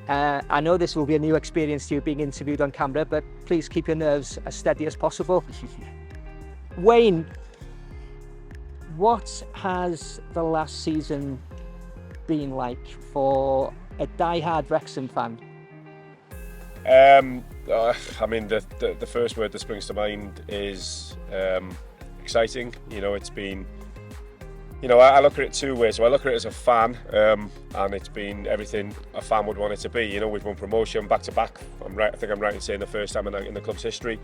I know this will be a new experience to you being interviewed on camera, but please keep your nerves as steady as possible. Wayne, what has the last season been like for a die-hard Wrexham fan? I mean, the first word that springs to mind is exciting. You know, it's been, you know, I look at it two ways. So I look at it as a fan, and it's been everything a fan would want it to be. You know, we've won promotion back to back. I think I'm right in saying the first time in the club's history.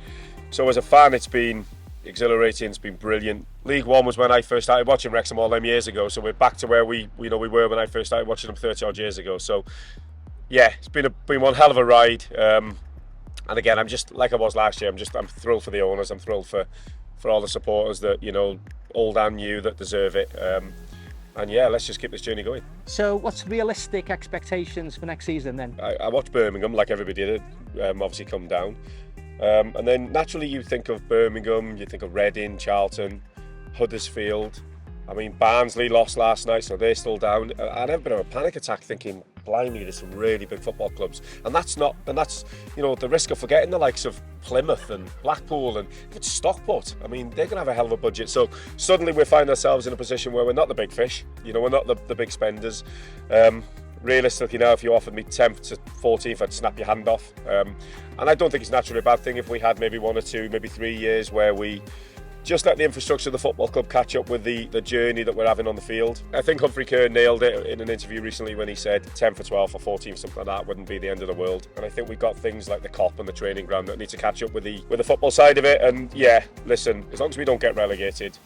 So as a fan, it's been exhilarating. It's been brilliant. League One was when I first started watching Wrexham all them years ago. So we're back to where we were when I first started watching them 30 odd years ago. So yeah, it's been one hell of a ride. And again, I'm just like I was last year. I'm thrilled for the owners. I'm thrilled for all the supporters that, you know, old and new, that deserve it. And yeah, let's just keep this journey going. So what's realistic expectations for next season then? I watched Birmingham like everybody did, obviously come down. And then naturally you think of Birmingham, you think of Reading, Charlton, Huddersfield. I mean, Barnsley lost last night, so they're still down. I had a bit of a panic attack thinking, blimey, there's some really big football clubs. And that's, you know, the risk of forgetting the likes of Plymouth and Blackpool and even Stockport. I mean, they're going to have a hell of a budget. So suddenly we find ourselves in a position where we're not the big fish. You know, we're not the big spenders. Realistically now, if you offered me 10th to 14th, I'd snap your hand off. And I don't think it's naturally a bad thing if we had maybe 1 or 2, maybe 3 years where we just let the infrastructure of the football club catch up with the journey that we're having on the field. I think Humphrey Kerr nailed it in an interview recently when he said 10th or 12th or 14th, something like that, wouldn't be the end of the world. And I think we've got things like the COP and the training ground that need to catch up with the football side of it. And yeah, listen, as long as we don't get relegated,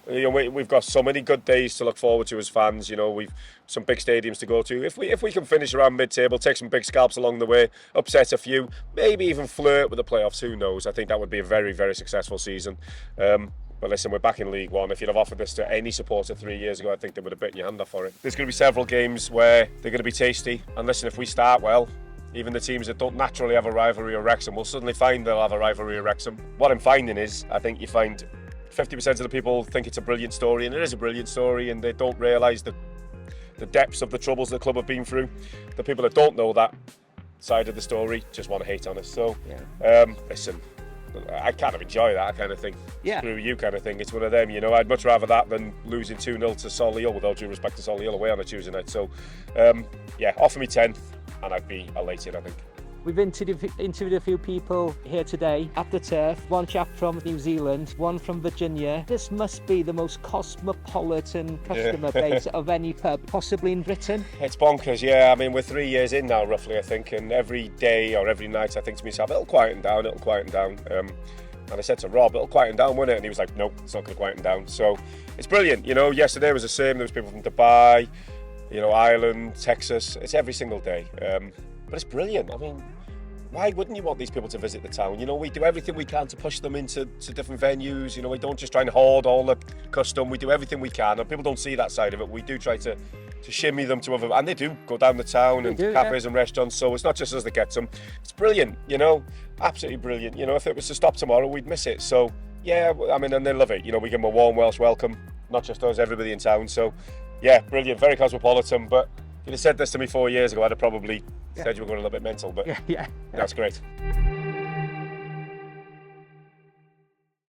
you know, we've got so many good days to look forward to as fans. You know, we've some big stadiums to go to. If we can finish around mid-table, take some big scalps along the way, upset a few, maybe even flirt with the playoffs, who knows? I think that would be a very, very successful season. But listen, we're back in League One. If you'd have offered this to any supporter 3 years ago, I think they would have bitten your hand off for it. There's going to be several games where they're going to be tasty. And listen, if we start well, even the teams that don't naturally have a rivalry with Wrexham will suddenly find they'll have a rivalry with Wrexham. What I'm finding is, I think you find 50% of the people think it's a brilliant story, and it is a brilliant story, and they don't realise the depths of the troubles the club have been through. The people that don't know that side of the story just want to hate on us. So, listen, I kind of enjoy that kind of thing. Yeah. Screw you kind of thing. It's one of them, you know. I'd much rather that than losing 2-0 to Solihull, with all due respect to Solihull, away on a Tuesday night. So, yeah, offer me 10th and I'd be elated, I think. We've interviewed a few people here today at the turf. One chap from New Zealand, one from Virginia. This must be the most cosmopolitan customer base of any pub, possibly in Britain. It's bonkers, yeah. I mean, we're 3 years in now, roughly, I think. And every day or every night, I think to myself, it'll quieten down. And I said to Rob, it'll quieten down, won't it? And he was like, nope, it's not going to quieten down. So it's brilliant. You know, yesterday was the same. There was people from Dubai, you know, Ireland, Texas. It's every single day. But it's brilliant. I mean, why wouldn't you want these people to visit the town? You know, we do everything we can to push them into different venues. You know, we don't just try and hoard all the custom. We do everything we can. And people don't see that side of it. We do try to shimmy them to other... And they do go down the town and cafes and restaurants. So it's not just us that gets them. It's brilliant, you know. Absolutely brilliant. You know, if it was to stop tomorrow, we'd miss it. So, yeah, I mean, and they love it. You know, we give them a warm Welsh welcome. Not just us, everybody in town. So, yeah, brilliant. Very cosmopolitan. But if you'd have said this to me 4 years ago, I'd have probably said you were going a little bit mental. But that's great.